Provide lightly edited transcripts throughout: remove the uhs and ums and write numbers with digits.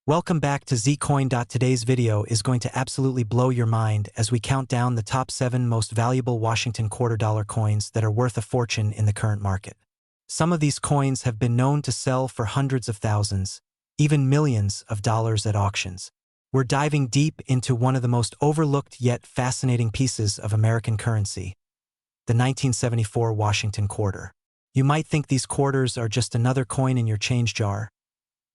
Welcome back to Zcoin. Today's video is going to absolutely blow your mind as we count down the top 7 most valuable Washington quarter dollar coins that are worth a fortune in the current market. Some of these coins have been known to sell for hundreds of thousands, even millions of dollars at auctions. We're diving deep into one of the most overlooked yet fascinating pieces of American currency, the 1974 Washington quarter. You might think these quarters are just another coin in your change jar,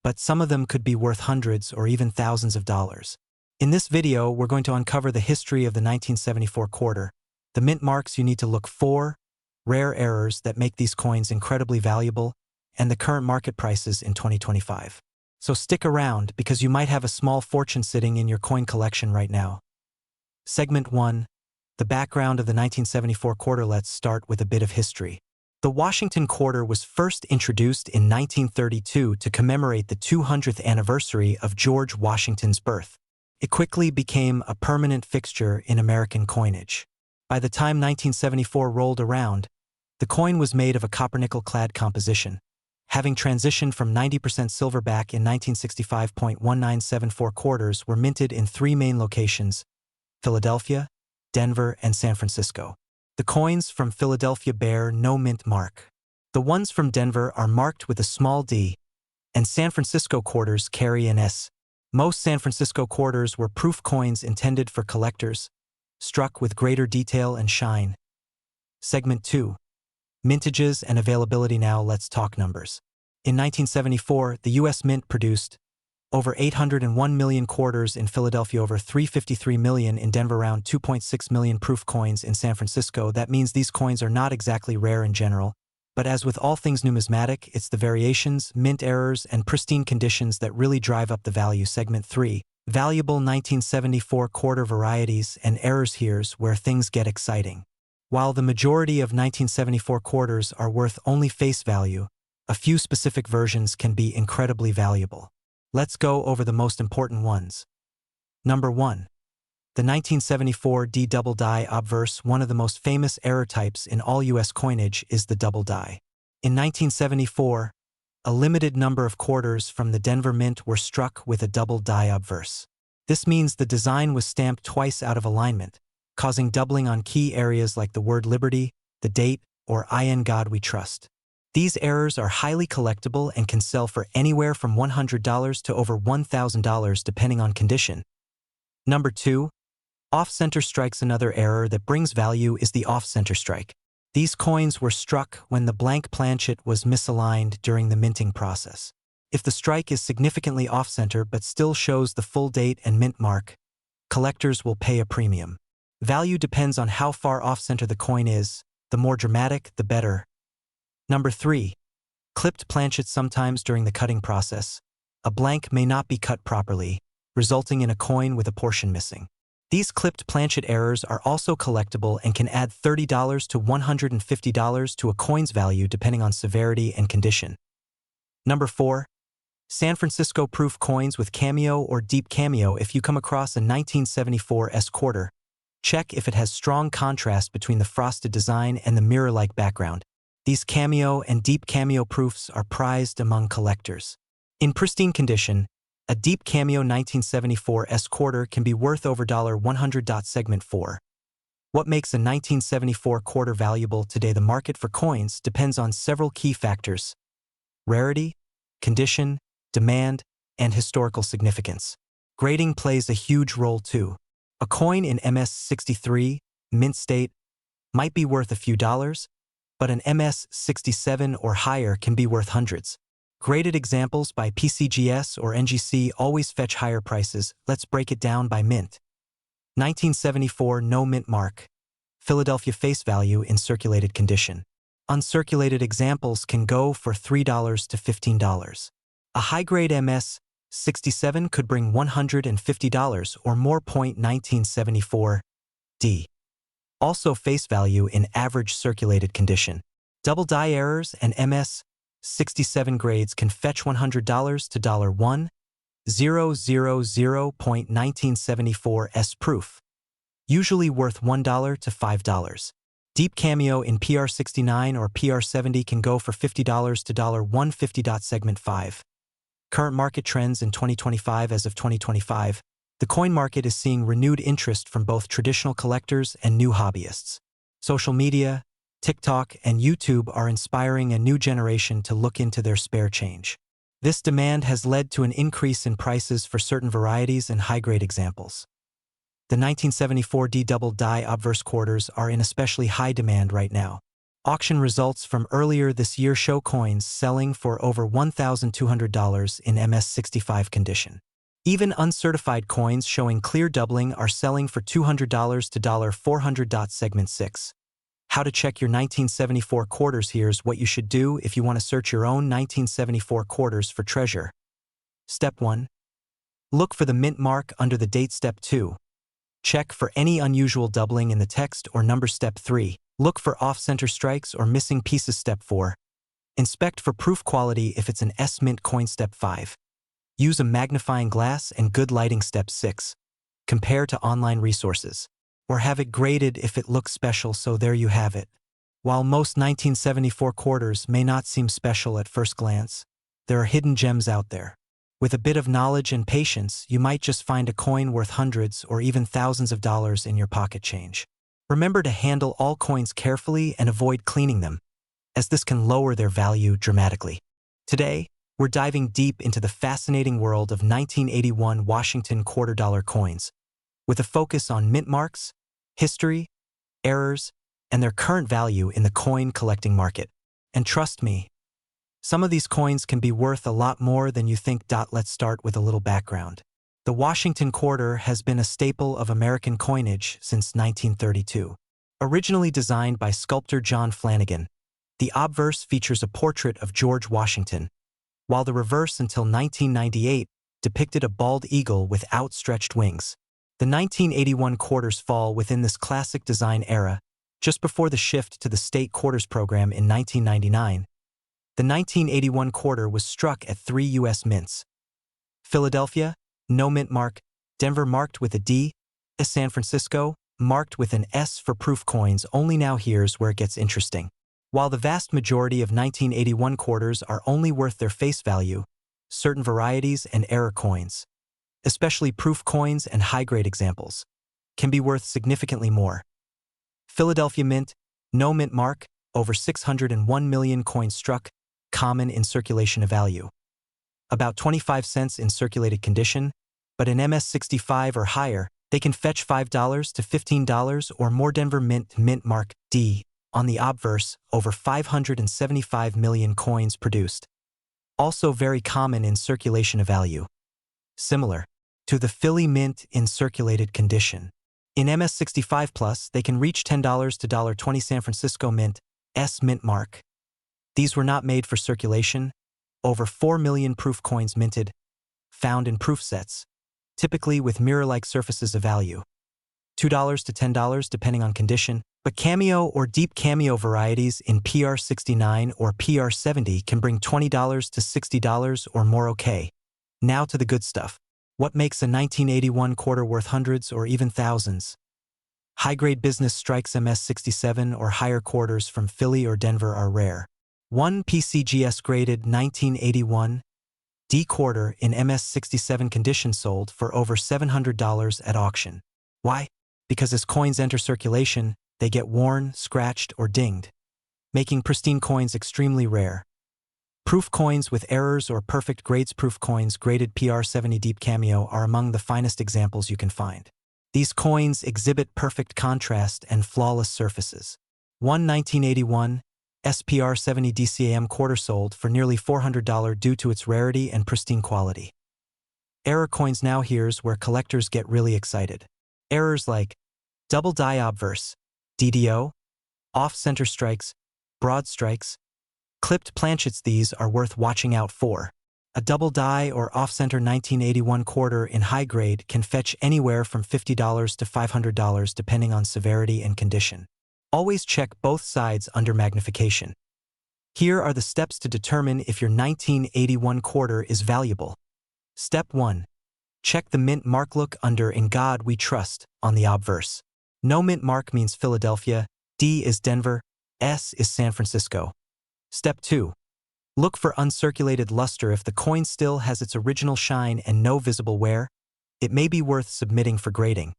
but some of them could be worth hundreds or even thousands of dollars. In this video, we're going to uncover the history of the 1974 quarter, the mint marks you need to look for, rare errors that make these coins incredibly valuable, and the current market prices in 2025. So stick around because you might have a small fortune sitting in your coin collection right now. Segment 1. The background of the 1974 quarter. Let's start with a bit of history. The Washington quarter was first introduced in 1932 to commemorate the 200th anniversary of George Washington's birth. It quickly became a permanent fixture in American coinage. By the time 1974 rolled around, the coin was made of a copper-nickel-clad composition, having transitioned from 90% silverback in 1965. 1974 quarters were minted in 3 main locations: Philadelphia, Denver, and San Francisco. The coins from Philadelphia bear no mint mark. The ones from Denver are marked with a small d, and San Francisco quarters carry an S. Most San Francisco quarters were proof coins intended for collectors, struck with greater detail and shine. Segment 2. Mintages and availability. Now let's talk numbers. In 1974, the U.S. Mint produced over 801 million quarters in Philadelphia, over 353 million in Denver, around 2.6 million proof coins in San Francisco. That means these coins are not exactly rare in general, but as with all things numismatic, it's the variations, mint errors, and pristine conditions that really drive up the value. Segment 3. Valuable 1974 quarter varieties and errors. Here's where things get exciting. While the majority of 1974 quarters are worth only face value, a few specific versions can be incredibly valuable. Let's go over the most important ones. Number 1. The 1974 D double die obverse. One of the most famous error types in all U.S. coinage is the double die. In 1974, a limited number of quarters from the Denver Mint were struck with a double die obverse. This means the design was stamped twice out of alignment, causing doubling on key areas like the word liberty, the date, or in God we trust. These errors are highly collectible and can sell for anywhere from $100 to over $1,000 depending on condition. Number 2. Off-center strikes. Another error that brings value is the off-center strike. These coins were struck when the blank planchet was misaligned during the minting process. If the strike is significantly off-center but still shows the full date and mint mark, collectors will pay a premium. Value depends on how far off-center the coin is. The more dramatic, the better. Number 3. Clipped planchets. Sometimes during the cutting process, a blank may not be cut properly, resulting in a coin with a portion missing. These clipped planchet errors are also collectible and can add $30 to $150 to a coin's value depending on severity and condition. Number 4. San Francisco proof coins with cameo or deep cameo. If you come across a 1974 S quarter, check if it has strong contrast between the frosted design and the mirror-like background. These cameo and deep cameo proofs are prized among collectors. In pristine condition, a deep cameo 1974 S quarter can be worth over $100. Segment 4. What makes a 1974 quarter valuable today? The market for coins depends on several key factors: rarity, condition, demand, and historical significance. Grading plays a huge role too. A coin in MS-63, mint state, might be worth a few dollars, but an MS-67 or higher can be worth hundreds. Graded examples by PCGS or NGC always fetch higher prices. Let's break it down by mint. 1974 no mint mark. Philadelphia face value in circulated condition. Uncirculated examples can go for $3 to $15. A high-grade MS-67 could bring $150 or more. 1974 D. Also face value in average circulated condition. Double die errors and MS-67 grades can fetch $100 to $1,000. 1974 S proof, usually worth $1 to $5. Deep cameo in PR69 or PR70 can go for $50 to $150. Segment 5. Current market trends in 2025. As of 2025, the coin market is seeing renewed interest from both traditional collectors and new hobbyists. Social media, TikTok, and YouTube are inspiring a new generation to look into their spare change. This demand has led to an increase in prices for certain varieties and high-grade examples. The 1974 D double die obverse quarters are in especially high demand right now. Auction results from earlier this year show coins selling for over $1,200 in MS65 condition. Even uncertified coins showing clear doubling are selling for $200 to $400. Segment 6. How to check your 1974 quarters. Here's what you should do if you want to search your own 1974 quarters for treasure. Step 1. Look for the mint mark under the date. Step 2. Check for any unusual doubling in the text or number. Step 3. Look for off-center strikes or missing pieces. Step 4. Inspect for proof quality if it's an S-mint coin. Step 5. Use a magnifying glass and good lighting. Step 6. Compare to online resources, or have it graded if it looks special. So there you have it. While most 1974 quarters may not seem special at first glance, there are hidden gems out there. With a bit of knowledge and patience, you might just find a coin worth hundreds or even thousands of dollars in your pocket change. Remember to handle all coins carefully and avoid cleaning them, as this can lower their value dramatically. Today, we're diving deep into the fascinating world of 1981 Washington $quarter coins, with a focus on mint marks, history, errors, and their current value in the coin collecting market. And trust me, some of these coins can be worth a lot more than you think. Let's start with a little background. The Washington quarter has been a staple of American coinage since 1932. Originally designed by sculptor John Flanagan, the obverse features a portrait of George Washington, while the reverse until 1998 depicted a bald eagle with outstretched wings. The 1981 quarters fall within this classic design era, just before the shift to the state quarters program in 1999. The 1981 quarter was struck at 3 U.S. mints: Philadelphia, no mint mark; Denver, marked with a D; San Francisco, marked with an S for proof coins only. Now here's where it gets interesting. While the vast majority of 1981 quarters are only worth their face value, certain varieties and error coins, especially proof coins and high-grade examples, can be worth significantly more. Philadelphia mint, no mint mark, over 601 million coins struck, common in circulation of value. About 25 cents in circulated condition, but in MS65 or higher, they can fetch $5 to $15 or more. Denver mint, mint mark, D, on the obverse, over 575 million coins produced. Also very common in circulation of value. Similar to the Philly mint in circulated condition. In MS65 plus, they can reach $10 to $20. San Francisco mint, S mint mark. These were not made for circulation. Over 4 million proof coins minted, found in proof sets, typically with mirror-like surfaces of value. $2 to $10 depending on condition, but cameo or deep cameo varieties in PR69 or PR70 can bring $20 to $60 or more. Okay, now to the good stuff. What makes a 1981 quarter worth hundreds or even thousands? High-grade business strikes. MS67 or higher quarters from Philly or Denver are rare. 1 PCGS graded 1981 D quarter in MS67 condition sold for over $700 at auction. Why? Because as coins enter circulation, they get worn, scratched, or dinged, making pristine coins extremely rare. Proof coins with errors or perfect grades. Proof coins graded PR70 deep cameo are among the finest examples you can find. These coins exhibit perfect contrast and flawless surfaces. 1 1981 SPR70 DCAM quarter sold for nearly $400 due to its rarity and pristine quality. Error coins. Now here's where collectors get really excited. Errors like double die obverse, DDO, off-center strikes, broad strikes, clipped planchets. These are worth watching out for. A double die or off-center 1981 quarter in high grade can fetch anywhere from $50 to $500 depending on severity and condition. Always check both sides under magnification. Here are the steps to determine if your 1981 quarter is valuable. Step 1. Check the mint mark. Look under "In God We Trust" on the obverse. No mint mark means Philadelphia, D is Denver, S is San Francisco. Step 2. Look for uncirculated luster. If the coin still has its original shine and no visible wear, it may be worth submitting for grading.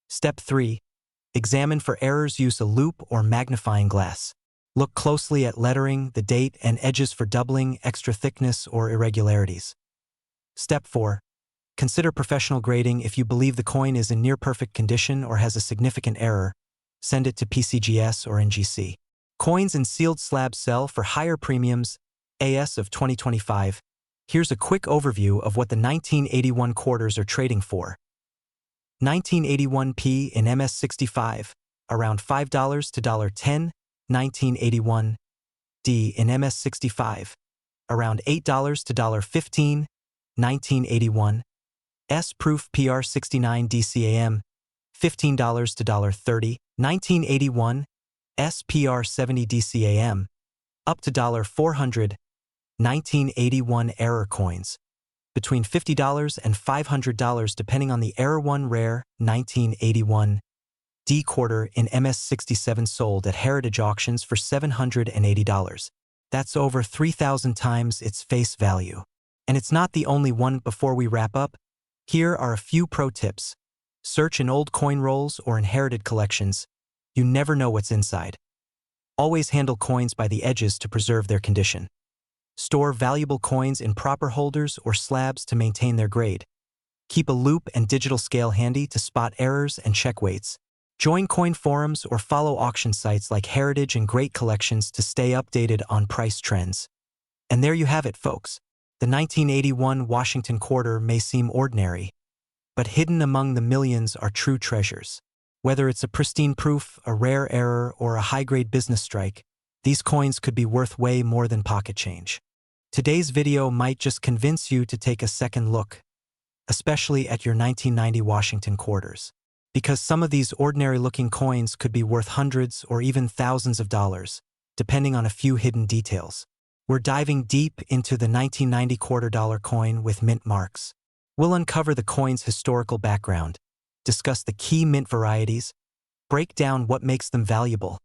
Step 3. Examine for errors. Use a loupe or magnifying glass. Look closely at lettering, the date, and edges for doubling, extra thickness, or irregularities. Step 4. Consider professional grading. If you believe the coin is in near-perfect condition or has a significant error, send it to PCGS or NGC. Coins in sealed slabs sell for higher premiums. AS of 2025. Here's a quick overview of what the 1981 quarters are trading for. 1981p in MS65, around $5 to $10. 1981 D in MS65, around $8 to $15. 1981 S proof PR69 DCAM, $15 to $30. 1981 SPR70 DCAM, up to $400. 1981 error coins, between $50 and $500 depending on the error. One rare 1981 D quarter in MS67 sold at heritage auctions for $780. That's over 3,000 times its face value. And it's not the only one. Before we wrap up, here are a few pro tips. Search in old coin rolls or inherited collections. You never know what's inside. Always handle coins by the edges to preserve their condition. Store valuable coins in proper holders or slabs to maintain their grade. Keep a loupe and digital scale handy to spot errors and check weights. Join coin forums or follow auction sites like Heritage and Great Collections to stay updated on price trends. And there you have it, folks. The 1981 Washington quarter may seem ordinary, but hidden among the millions are true treasures. Whether it's a pristine proof, a rare error, or a high-grade business strike, these coins could be worth way more than pocket change. Today's video might just convince you to take a second look, especially at your 1990 Washington quarters, because some of these ordinary-looking coins could be worth hundreds or even thousands of dollars, depending on a few hidden details. We're diving deep into the 1990 $quarter coin with mint marks. We'll uncover the coin's historical background, discuss the key mint varieties, break down what makes them valuable,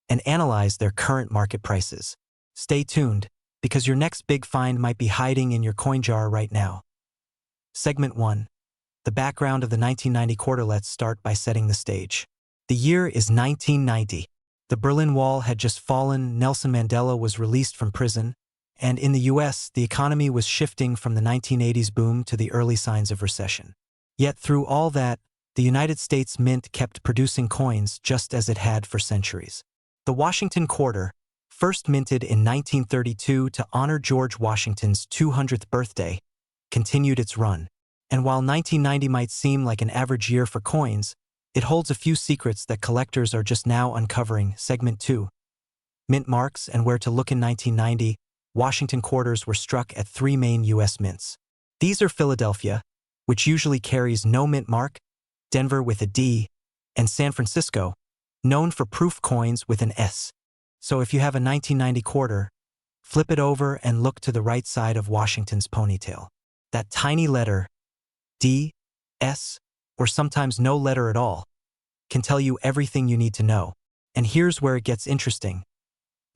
and analyze their current market prices. Stay tuned, because your next big find might be hiding in your coin jar right now. Segment 1. The background of the 1990 quarter. Let's start by setting the stage. The year is 1990. The Berlin Wall had just fallen, Nelson Mandela was released from prison, and in the US, the economy was shifting from the 1980s boom to the early signs of recession. Yet through all that, the United States Mint kept producing coins just as it had for centuries. The Washington quarter, first minted in 1932 to honor George Washington's 200th birthday, continued its run. And while 1990 might seem like an average year for coins, it holds a few secrets that collectors are just now uncovering. Segment 2. Mint marks and where to look. In 1990, Washington quarters were struck at 3 main U.S. mints. These are Philadelphia, which usually carries no mint mark, Denver with a D, and San Francisco, known for proof coins with an S. So if you have a 1990 quarter, flip it over and look to the right side of Washington's ponytail. That tiny letter, D, S, or sometimes no letter at all, can tell you everything you need to know. And here's where it gets interesting.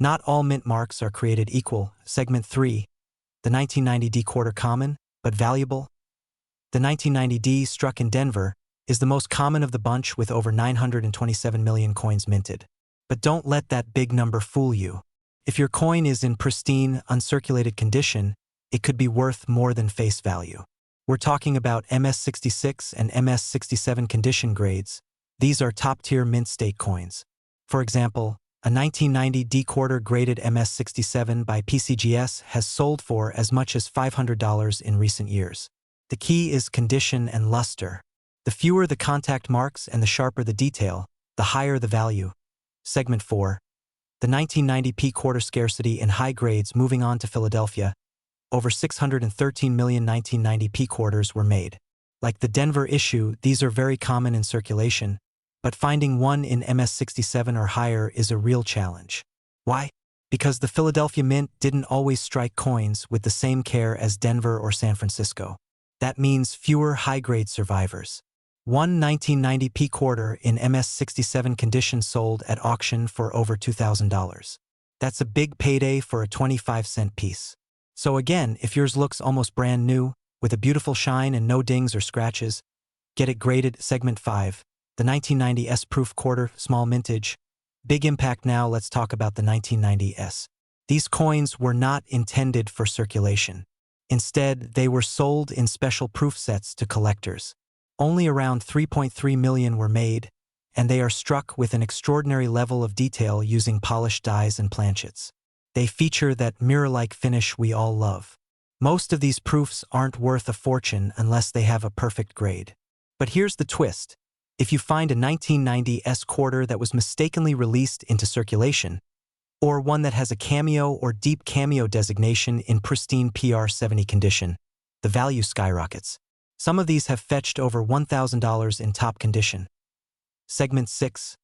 Not all mint marks are created equal. Segment 3. The 1990 D quarter common, but valuable. The 1990 D struck in Denver is the most common of the bunch with over 927 million coins minted. But don't let that big number fool you. If your coin is in pristine, uncirculated condition, it could be worth more than face value. We're talking about MS66 and MS67 condition grades. These are top-tier mint state coins. For example, a 1990 D quarter graded MS67 by PCGS has sold for as much as $500 in recent years. The key is condition and luster. The fewer the contact marks and the sharper the detail, the higher the value. Segment 4. The 1990 P quarter scarcity in high grades. Moving on to Philadelphia. Over 613 million 1990 P quarters were made. Like the Denver issue, these are very common in circulation, but finding one in MS67 or higher is a real challenge. Why? Because the Philadelphia Mint didn't always strike coins with the same care as Denver or San Francisco. That means fewer high-grade survivors. One 1990 P quarter in MS67 condition sold at auction for over $2,000. That's a big payday for a 25-cent piece. So again, if yours looks almost brand new, with a beautiful shine and no dings or scratches, get it graded. Segment 5. The 1990 S-Proof Quarter, small mintage. Big impact. Now let's talk about the 1990 S. These coins were not intended for circulation. Instead, they were sold in special proof sets to collectors. Only around 3.3 million were made, and they are struck with an extraordinary level of detail using polished dies and planchets. They feature that mirror-like finish we all love. Most of these proofs aren't worth a fortune unless they have a perfect grade. But here's the twist. If you find a 1990 S quarter that was mistakenly released into circulation, or one that has a cameo or deep cameo designation in pristine PR70 condition, the value skyrockets. Some of these have fetched over $1,000 in top condition. Segment 6.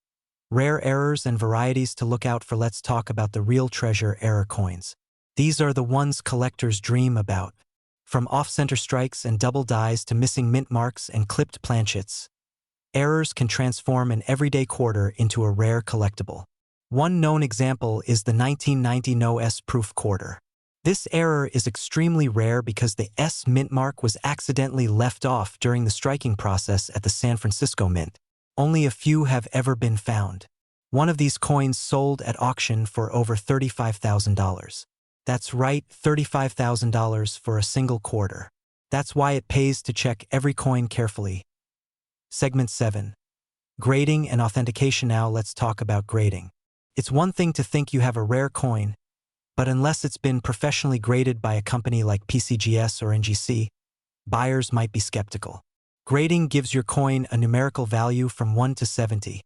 Rare errors and varieties to look out for. Let's talk about the real treasure error coins. These are the ones collectors dream about. From off-center strikes and double dies to missing mint marks and clipped planchets, errors can transform an everyday quarter into a rare collectible. One known example is the 1990 No S-Proof quarter. This error is extremely rare because the S mint mark was accidentally left off during the striking process at the San Francisco Mint. Only a few have ever been found. One of these coins sold at auction for over $35,000. That's right, $35,000 for a single quarter. That's why it pays to check every coin carefully. Segment 7. Grading and authentication. Now let's talk about grading. It's one thing to think you have a rare coin, but unless it's been professionally graded by a company like PCGS or NGC, buyers might be skeptical. Grading gives your coin a numerical value from 1 to 70,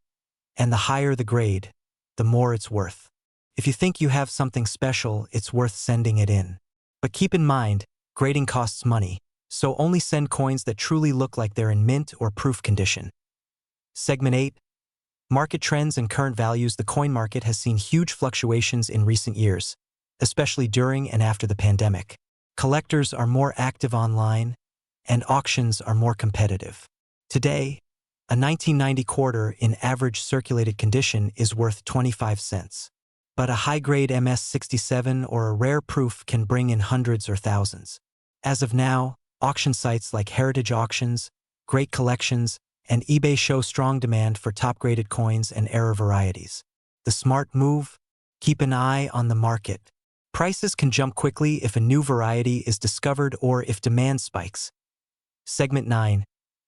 and the higher the grade, the more it's worth. If you think you have something special, it's worth sending it in. But keep in mind, grading costs money, so only send coins that truly look like they're in mint or proof condition. Segment 8. Market trends and current values. The coin market has seen huge fluctuations in recent years, especially during and after the pandemic. Collectors are more active online, and auctions are more competitive. Today, a 1990 quarter in average circulated condition is worth 25 cents. But a high-grade MS-67 or a rare proof can bring in hundreds or thousands. As of now, auction sites like Heritage Auctions, Great Collections, and eBay show strong demand for top-graded coins and error varieties. The smart move? Keep an eye on the market. Prices can jump quickly if a new variety is discovered or if demand spikes. Segment 9.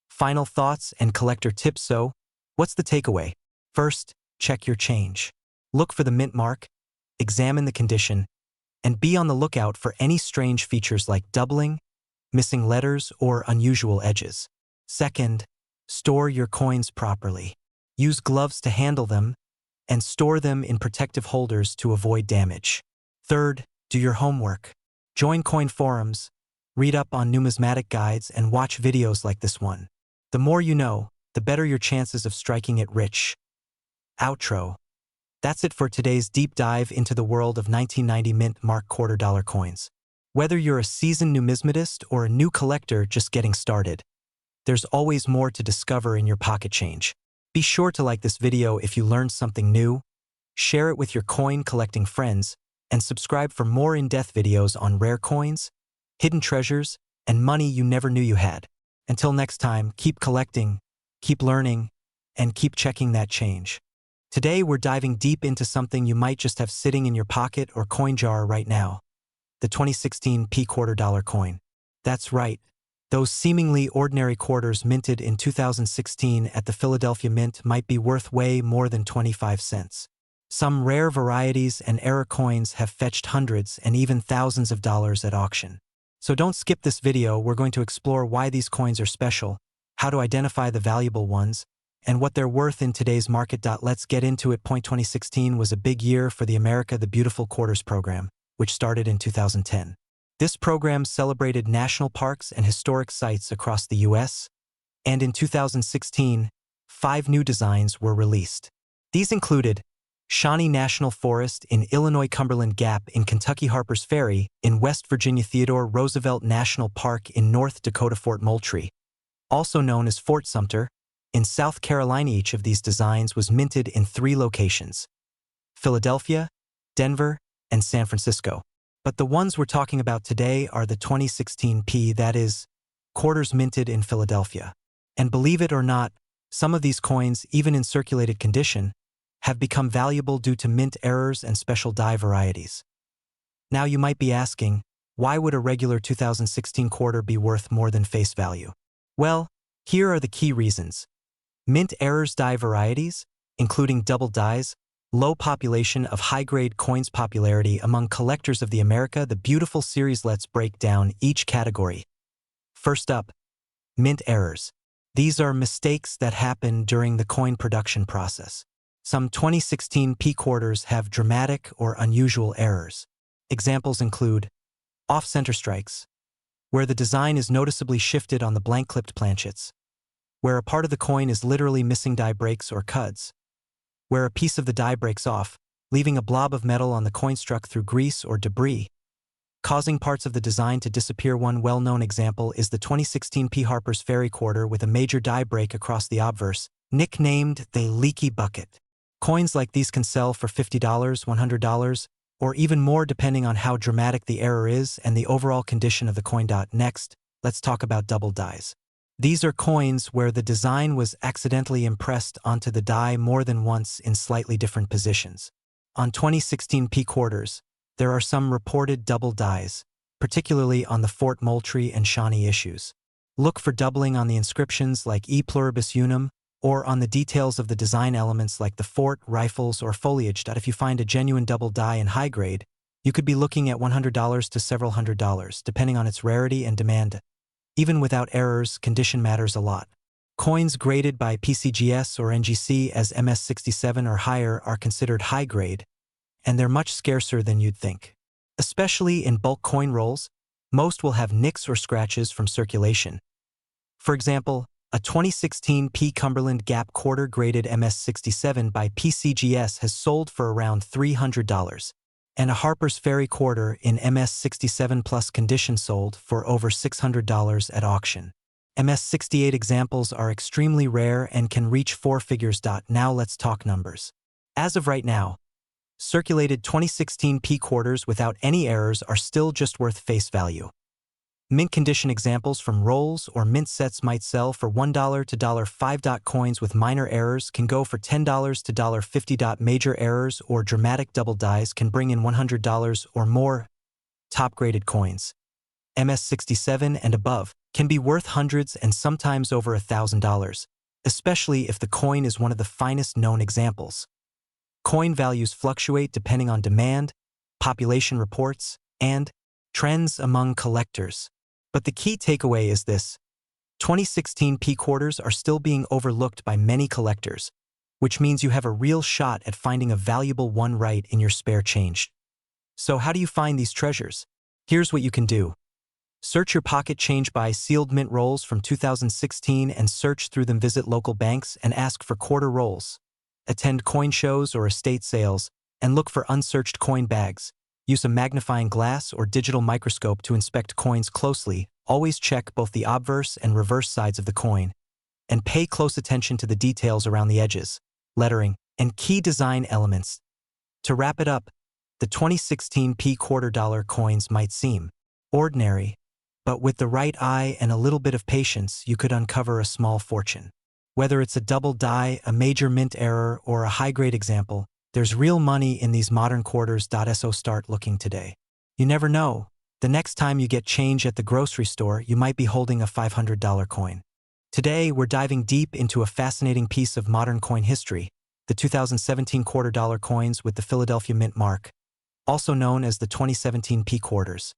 Final thoughts and collector tips. So, what's the takeaway? First, check your change. Look for the mint mark, examine the condition, and be on the lookout for any strange features like doubling, missing letters, or unusual edges. Second, store your coins properly. Use gloves to handle them, and store them in protective holders to avoid damage. Third, do your homework. Join coin forums, read up on numismatic guides, and watch videos like this one. The more you know, the better your chances of striking it rich. Outro. That's it for today's deep dive into the world of 1990 mint mark $quarter coins. Whether you're a seasoned numismatist or a new collector just getting started, there's always more to discover in your pocket change. Be sure to like this video if you learned something new, share it with your coin collecting friends, and subscribe for more in-depth videos on rare coins, hidden treasures, and money you never knew you had. Until next time, keep collecting, keep learning, and keep checking that change. Today we're diving deep into something you might just have sitting in your pocket or coin jar right now. The 2016 P $quarter coin. That's right. Those seemingly ordinary quarters minted in 2016 at the Philadelphia Mint might be worth way more than 25 cents. Some rare varieties and error coins have fetched hundreds and even thousands of dollars at auction. So don't skip this video. We're going to explore why these coins are special, how to identify the valuable ones, and what they're worth in today's market. Let's get into it. 2016 was a big year for the America the Beautiful Quarters program, which started in 2010. This program celebrated national parks and historic sites across the U.S., and in 2016, 5 new designs were released. These included Shawnee National Forest in Illinois, Cumberland Gap in Kentucky, Harper's Ferry in West Virginia, Theodore Roosevelt National Park in North Dakota, Fort Moultrie, also known as Fort Sumter, in South Carolina. Each of these designs was minted in 3 locations: Philadelphia, Denver, and San Francisco. But the ones we're talking about today are the 2016 P, that is, quarters minted in Philadelphia. And believe it or not, some of these coins, even in circulated condition, have become valuable due to mint errors and special die varieties. Now you might be asking, why would a regular 2016 quarter be worth more than face value? Well, here are the key reasons. Mint errors die varieties, including double dies, low population of high-grade coins popularity among collectors of the America the Beautiful series. Let's break down each category. First up, mint errors. These are mistakes that happen during the coin production process. Some 2016 P quarters have dramatic or unusual errors. Examples include off-center strikes, where the design is noticeably shifted on the blank-clipped planchets, where a part of the coin is literally missing die breaks or cuds, where a piece of the die breaks off, leaving a blob of metal on the coin struck through grease or debris, causing parts of the design to disappear. One well-known example is the 2016 P Harper's Ferry quarter with a major die break across the obverse, nicknamed the leaky bucket. Coins like these can sell for $50, $100, or even more depending on how dramatic the error is and the overall condition of the coin. Next, let's talk about double dies. These are coins where the design was accidentally impressed onto the die more than once in slightly different positions. On 2016 P quarters, there are some reported double dies, particularly on the Fort Moultrie and Shawnee issues. Look for doubling on the inscriptions like E Pluribus Unum, or on the details of the design elements like the fort, rifles, or foliage. If you find a genuine double die in high grade, you could be looking at $100 to several $100s, depending on its rarity and demand. Even without errors, condition matters a lot. Coins graded by PCGS or NGC as MS67 or higher are considered high grade, and they're much scarcer than you'd think. Especially in bulk coin rolls, most will have nicks or scratches from circulation. For example, a 2016 P Cumberland Gap quarter graded MS67 by PCGS has sold for around $300, and a Harper's Ferry quarter in MS67 plus condition sold for over $600 at auction. MS68 examples are extremely rare and can reach four figures. Now let's talk numbers. As of right now, circulated 2016 P quarters without any errors are still just worth face value. Mint condition examples from rolls or mint sets might sell for $1 to $5. Coins with minor errors can go for $10 to $50. Major errors or dramatic double dies can bring in $100 or more. Top-graded coins, MS67 and above, can be worth hundreds and sometimes over $1,000, especially if the coin is one of the finest known examples. Coin values fluctuate depending on demand, population reports, and trends among collectors. But the key takeaway is this: 2016 P quarters are still being overlooked by many collectors, which means you have a real shot at finding a valuable one right in your spare change. So how do you find these treasures? Here's what you can do. Search your pocket change by sealed mint rolls from 2016 and search through them. Visit local banks and ask for quarter rolls. Attend coin shows or estate sales and look for unsearched coin bags. Use a magnifying glass or digital microscope to inspect coins closely. Always check both the obverse and reverse sides of the coin. And pay close attention to the details around the edges, lettering, and key design elements. To wrap it up, the 2016 P quarter dollar coins might seem ordinary, but with the right eye and a little bit of patience, you could uncover a small fortune. Whether it's a double die, a major mint error, or a high-grade example, there's real money in these modern quarters. So start looking today. You never know. The next time you get change at the grocery store, you might be holding a $500 coin. Today, we're diving deep into a fascinating piece of modern coin history, the 2017 quarter dollar coins with the Philadelphia Mint mark, also known as the 2017 P quarters.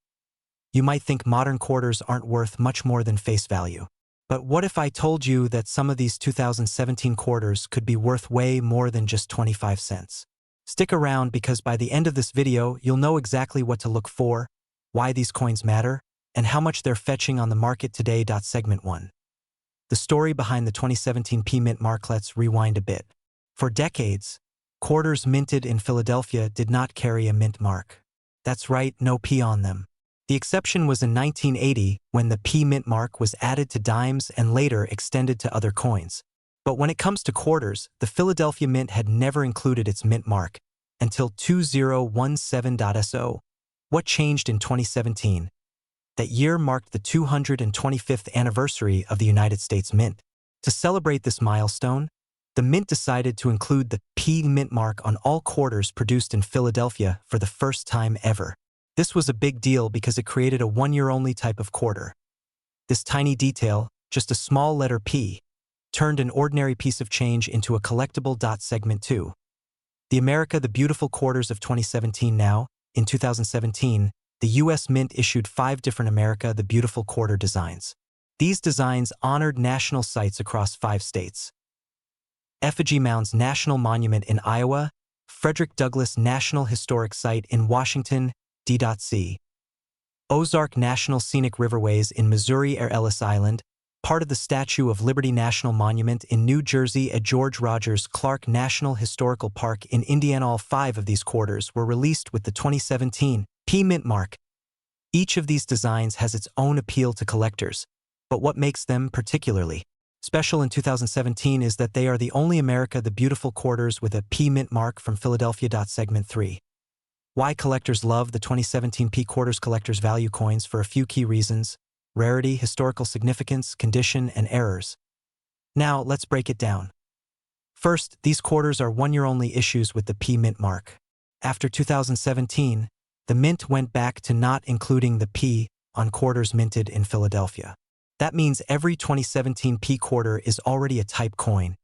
You might think modern quarters aren't worth much more than face value. But what if I told you that some of these 2017 quarters could be worth way more than just 25 cents? Stick around, because by the end of this video, you'll know exactly what to look for, why these coins matter, and how much they're fetching on the market today. Segment 1. The story behind the 2017 P Mint mark. Let's rewind a bit. For decades, quarters minted in Philadelphia did not carry a mint mark. That's right, no P on them. The exception was in 1980 when the P Mint mark was added to dimes and later extended to other coins. But when it comes to quarters, the Philadelphia Mint had never included its mint mark, until 2017.so. What changed in 2017? That year marked the 225th anniversary of the United States Mint. To celebrate this milestone, the Mint decided to include the P Mint mark on all quarters produced in Philadelphia for the first time ever. This was a big deal because it created a one-year-only type of quarter. This tiny detail, just a small letter P, turned an ordinary piece of change into a collectible. Segment 2. The America the Beautiful quarters of 2017. Now, in 2017, the U.S. Mint issued 5 different America the Beautiful quarter designs. These designs honored national sites across 5 states. Effigy Mounds National Monument in Iowa, Frederick Douglass National Historic Site in Washington, D.C. Ozark National Scenic Riverways in Missouri or Ellis Island, part of the Statue of Liberty National Monument in New Jersey at George Rogers Clark National Historical Park in Indiana. All 5 of these quarters were released with the 2017 P Mint mark. Each of these designs has its own appeal to collectors, but what makes them particularly special in 2017 is that they are the only America the Beautiful quarters with a P Mint mark from Philadelphia. Segment 3. Why collectors love the 2017 P quarters. Collectors value coins for a few key reasons: rarity, historical significance, condition, and errors. Now, let's break it down. First, these quarters are one-year-only issues with the P Mint mark. After 2017, the Mint went back to not including the P on quarters minted in Philadelphia. That means every 2017 P quarter is already a type coin,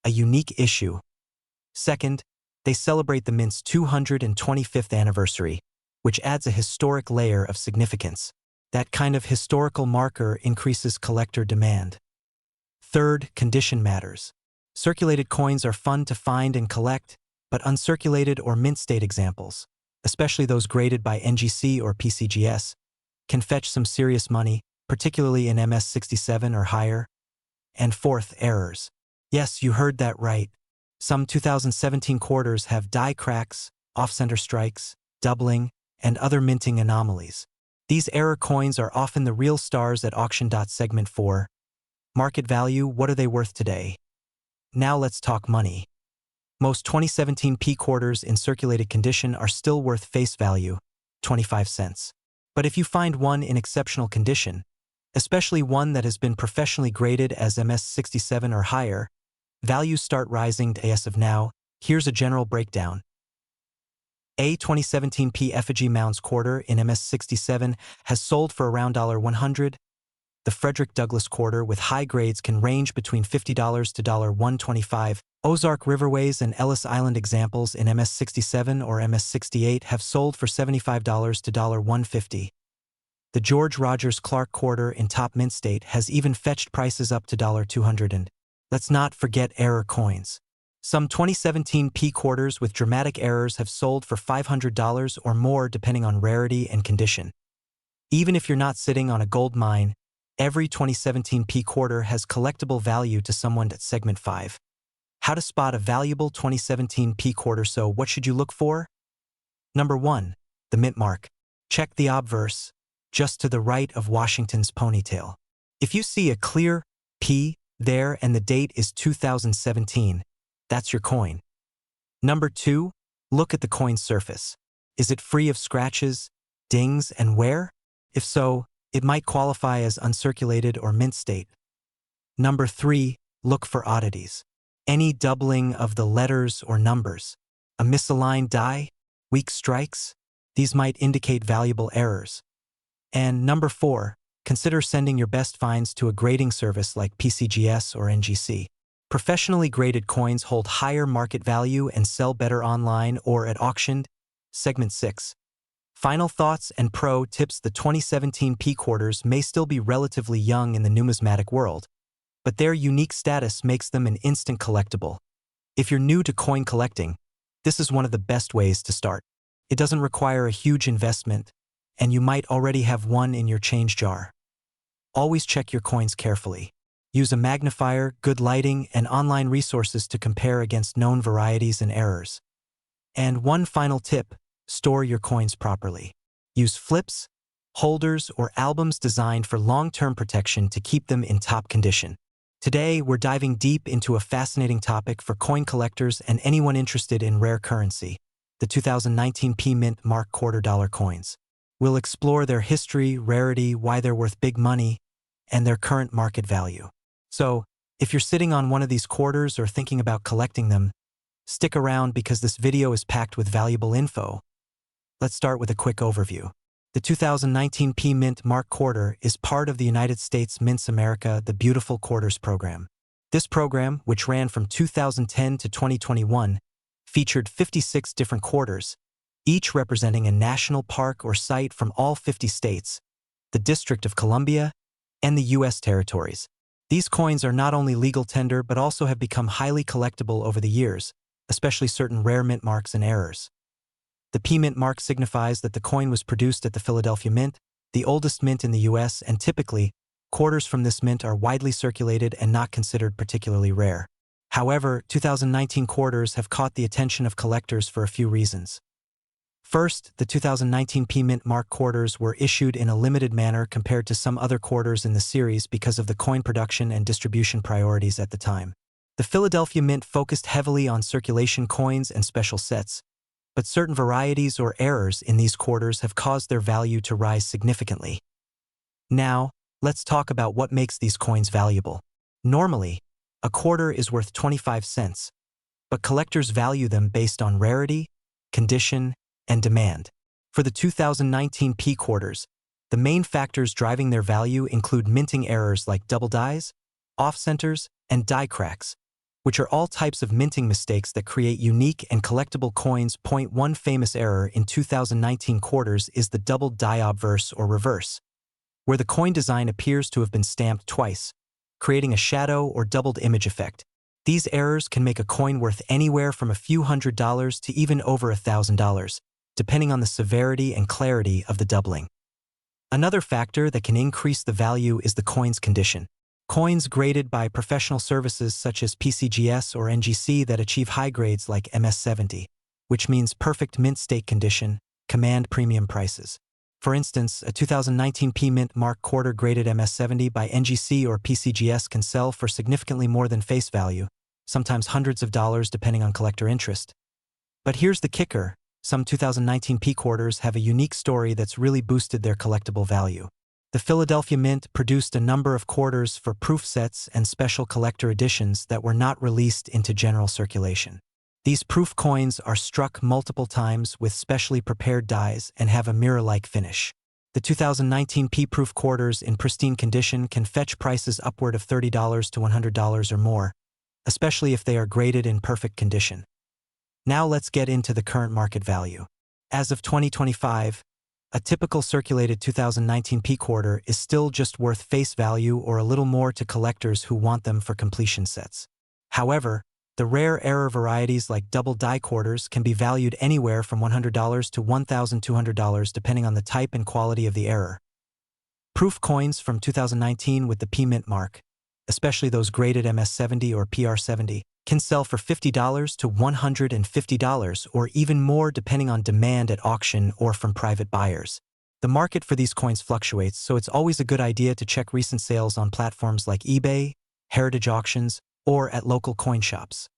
a unique issue. Second, they celebrate the Mint's 225th anniversary, which adds a historic layer of significance. That kind of historical marker increases collector demand. Third, condition matters. Circulated coins are fun to find and collect, but uncirculated or mint state examples, especially those graded by NGC or PCGS, can fetch some serious money, particularly in MS67 or higher. And fourth, errors. Yes, you heard that right. Some 2017 quarters have die cracks, off-center strikes, doubling, and other minting anomalies. These error coins are often the real stars at auction. Segment 4. Market value. What are they worth today? Now let's talk money. Most 2017 P quarters in circulated condition are still worth face value, 25 cents. But if you find one in exceptional condition, especially one that has been professionally graded as MS67 or higher, values start rising. As of now, here's a general breakdown. A 2017 P Effigy Mounds quarter in MS67 has sold for around $100. The Frederick Douglass quarter with high grades can range between $50 to $125. Ozark Riverways and Ellis Island examples in MS67 or MS68 have sold for $75 to $150. The George Rogers Clark quarter in top mint state has even fetched prices up to $200. And let's not forget error coins. Some 2017 P quarters with dramatic errors have sold for $500 or more depending on rarity and condition. Even if you're not sitting on a gold mine, every 2017 P quarter has collectible value to someone. At segment 5. How to spot a valuable 2017 P quarter. So what should you look for? Number 1. The mint mark. Check the obverse, just to the right of Washington's ponytail. If you see a clear P there and the date is 2017, that's your coin. Number 2. Look at the coin's surface. Is it free of scratches, dings, and wear? If so, it might qualify as uncirculated or mint state. Number 3. Look for oddities. Any doubling of the letters or numbers, a misaligned die, weak strikes, these might indicate valuable errors. And number 4. Consider sending your best finds to a grading service like PCGS or NGC. Professionally graded coins hold higher market value and sell better online or at auction. Segment 6. Final thoughts and pro tips. The 2017 P quarters may still be relatively young in the numismatic world, but their unique status makes them an instant collectible. If you're new to coin collecting, this is one of the best ways to start. It doesn't require a huge investment, and you might already have one in your change jar. Always check your coins carefully. Use a magnifier, good lighting, and online resources to compare against known varieties and errors. And one final tip: store your coins properly. Use flips, holders, or albums designed for long-term protection to keep them in top condition. Today, we're diving deep into a fascinating topic for coin collectors and anyone interested in rare currency: the 2019 Mint Mark $quarter coins. We'll explore their history, rarity, why they're worth big money, and their current market value. So, if you're sitting on one of these quarters or thinking about collecting them, stick around because this video is packed with valuable info. Let's start with a quick overview. The 2019 Mint Mark Quarter is part of the United States Mint's America the Beautiful Quarters program. This program, which ran from 2010 to 2021, featured 56 different quarters, each representing a national park or site from all 50 states, the District of Columbia, and the U.S. territories. These coins are not only legal tender but also have become highly collectible over the years, especially certain rare mint marks and errors. The Mint mark signifies that the coin was produced at the Philadelphia Mint, the oldest mint in the U.S., and typically, quarters from this mint are widely circulated and not considered particularly rare. However, 2019 quarters have caught the attention of collectors for a few reasons. First, the 2019 Mint Mark quarters were issued in a limited manner compared to some other quarters in the series because of the coin production and distribution priorities at the time. The Philadelphia Mint focused heavily on circulation coins and special sets, but certain varieties or errors in these quarters have caused their value to rise significantly. Now, let's talk about what makes these coins valuable. Normally, a quarter is worth 25 cents, but collectors value them based on rarity, condition, and demand. For the 2019 quarters, the main factors driving their value include minting errors like double dies, off-centers, and die cracks, which are all types of minting mistakes that create unique and collectible coins. One famous error in 2019 quarters is the double die obverse or reverse, where the coin design appears to have been stamped twice, creating a shadow or doubled image effect. These errors can make a coin worth anywhere from a few $100s to even over $1,000, depending on the severity and clarity of the doubling. Another factor that can increase the value is the coin's condition. Coins graded by professional services such as PCGS or NGC that achieve high grades like MS70, which means perfect mint state condition, command premium prices. For instance, a 2019 Mint Mark quarter graded MS70 by NGC or PCGS can sell for significantly more than face value, sometimes hundreds of dollars depending on collector interest. But here's the kicker. Some 2019 quarters have a unique story that's really boosted their collectible value. The Philadelphia Mint produced a number of quarters for proof sets and special collector editions that were not released into general circulation. These proof coins are struck multiple times with specially prepared dies and have a mirror-like finish. The 2019 proof quarters in pristine condition can fetch prices upward of $30 to $100 or more, especially if they are graded in perfect condition. Now let's get into the current market value. As of 2025, a typical circulated 2019 quarter is still just worth face value or a little more to collectors who want them for completion sets. However, the rare error varieties like double die quarters can be valued anywhere from $100 to $1,200 depending on the type and quality of the error. Proof coins from 2019 with the Mint mark, especially those graded MS70 or PR70, can sell for $50 to $150 or even more depending on demand at auction or from private buyers. The market for these coins fluctuates, so it's always a good idea to check recent sales on platforms like eBay, heritage auctions, or at local coin shops.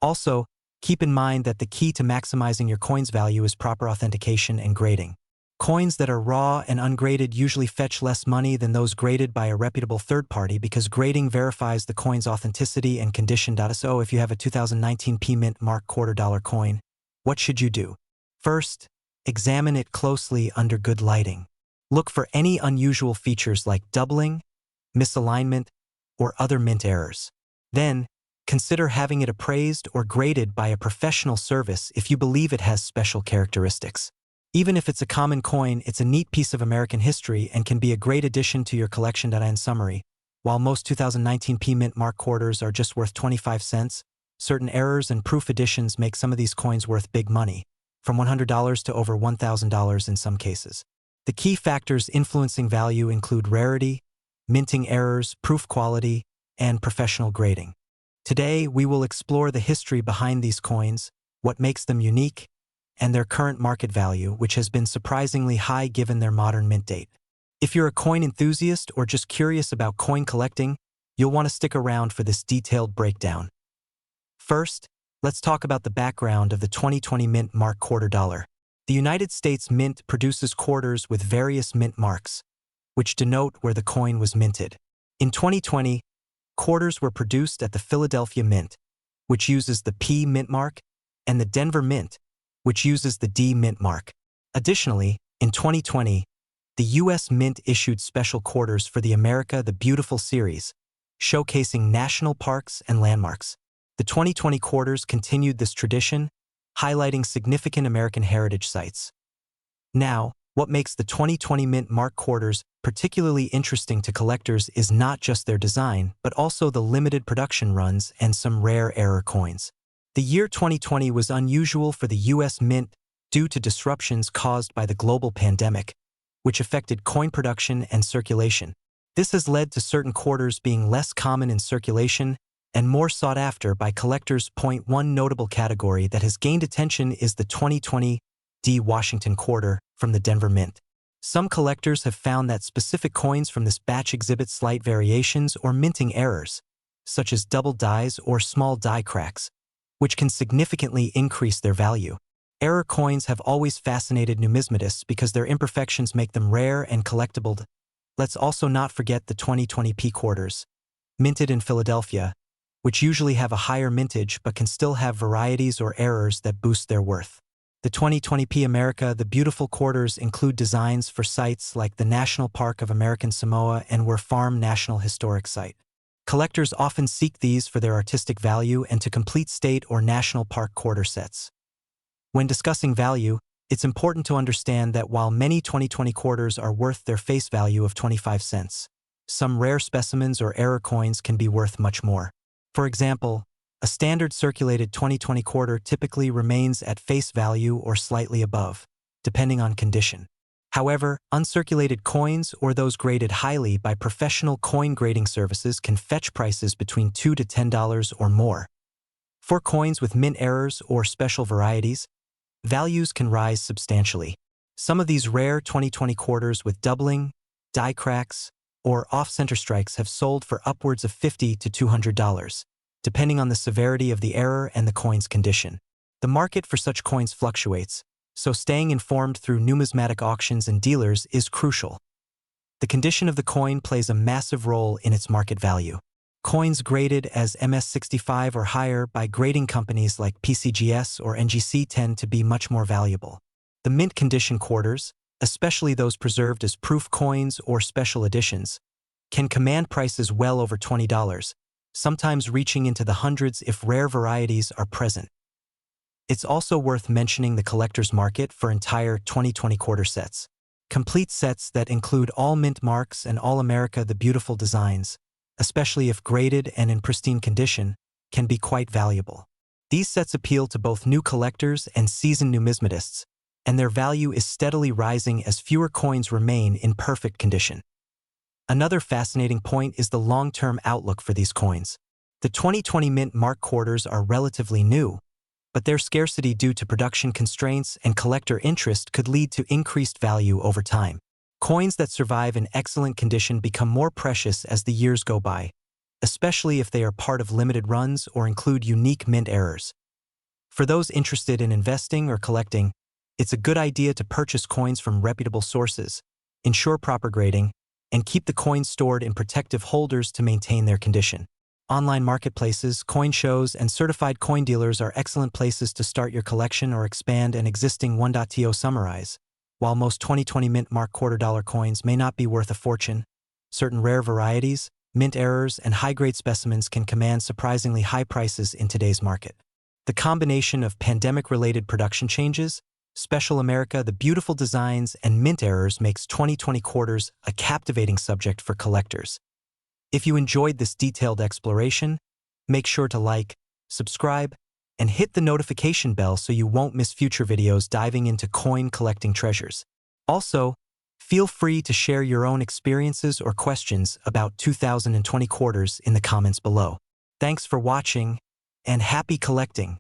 Also, keep in mind that the key to maximizing your coin's value is proper authentication and grading. Coins that are raw and ungraded usually fetch less money than those graded by a reputable third party because grading verifies the coin's authenticity and condition. So if you have a 2019 Mint Mark $quarter coin, what should you do? First, examine it closely under good lighting. Look for any unusual features like doubling, misalignment, or other mint errors. Then, consider having it appraised or graded by a professional service if you believe it has special characteristics. Even if it's a common coin, it's a neat piece of American history and can be a great addition to your collection. In summary, while most 2019 Mint Mark quarters are just worth 25 cents, certain errors and proof editions make some of these coins worth big money, from $100 to over $1,000 in some cases. The key factors influencing value include rarity, minting errors, proof quality, and professional grading. Today, we will explore the history behind these coins, what makes them unique, and their current market value, which has been surprisingly high given their modern mint date. If you're a coin enthusiast or just curious about coin collecting, you'll want to stick around for this detailed breakdown. First, let's talk about the background of the 2020 mint mark quarter dollar. The United States Mint produces quarters with various mint marks, which denote where the coin was minted. In 2020, quarters were produced at the Philadelphia Mint, which uses the P mint mark, and the Denver Mint, which uses the D mint mark. Additionally, in 2020, the U.S. Mint issued special quarters for the America the Beautiful series, showcasing national parks and landmarks. The 2020 quarters continued this tradition, highlighting significant American heritage sites. Now, what makes the 2020 mint mark quarters particularly interesting to collectors is not just their design, but also the limited production runs and some rare error coins. The year 2020 was unusual for the U.S. Mint due to disruptions caused by the global pandemic, which affected coin production and circulation. This has led to certain quarters being less common in circulation and more sought after by collectors. One notable category that has gained attention is the 2020 D Washington quarter from the Denver Mint. Some collectors have found that specific coins from this batch exhibit slight variations or minting errors, such as double dies or small die cracks, which can significantly increase their value. Error coins have always fascinated numismatists because their imperfections make them rare and collectible. Let's also not forget the 2020 P quarters, minted in Philadelphia, which usually have a higher mintage but can still have varieties or errors that boost their worth. The 2020 P America the Beautiful quarters include designs for sites like the National Park of American Samoa and Ware Farm National Historic Site. Collectors often seek these for their artistic value and to complete state or national park quarter sets. When discussing value, it's important to understand that while many 2020 quarters are worth their face value of 25 cents, some rare specimens or error coins can be worth much more. For example, a standard circulated 2020 quarter typically remains at face value or slightly above, depending on condition. However, uncirculated coins or those graded highly by professional coin grading services can fetch prices between $2 to $10 or more. For coins with mint errors or special varieties, values can rise substantially. Some of these rare 2020 quarters with doubling, die cracks, or off-center strikes have sold for upwards of $50 to $200. Depending on the severity of the error and the coin's condition. The market for such coins fluctuates, so staying informed through numismatic auctions and dealers is crucial. The condition of the coin plays a massive role in its market value. Coins graded as MS65 or higher by grading companies like PCGS or NGC tend to be much more valuable. The mint condition quarters, especially those preserved as proof coins or special editions, can command prices well over $20. Sometimes reaching into the hundreds if rare varieties are present. It's also worth mentioning the collector's market for entire 2020 quarter sets. Complete sets that include all mint marks and all America the Beautiful designs, especially if graded and in pristine condition, can be quite valuable. These sets appeal to both new collectors and seasoned numismatists, and their value is steadily rising as fewer coins remain in perfect condition. Another fascinating point is the long-term outlook for these coins. The 2020 mint mark quarters are relatively new, but their scarcity due to production constraints and collector interest could lead to increased value over time. Coins that survive in excellent condition become more precious as the years go by, especially if they are part of limited runs or include unique mint errors. For those interested in investing or collecting, it's a good idea to purchase coins from reputable sources, ensure proper grading, and keep the coins stored in protective holders to maintain their condition. Online marketplaces, coin shows, and certified coin dealers are excellent places to start your collection or expand an existing one. To summarize, while most 2020 mint mark quarter dollar coins may not be worth a fortune, certain rare varieties, mint errors, and high-grade specimens can command surprisingly high prices in today's market. The combination of pandemic-related production changes, Special America the Beautiful designs, and mint errors makes 2020 quarters a captivating subject for collectors. If you enjoyed this detailed exploration, make sure to like, subscribe, and hit the notification bell so you won't miss future videos diving into coin collecting treasures. Also, feel free to share your own experiences or questions about 2020 quarters in the comments below. Thanks for watching, and happy collecting!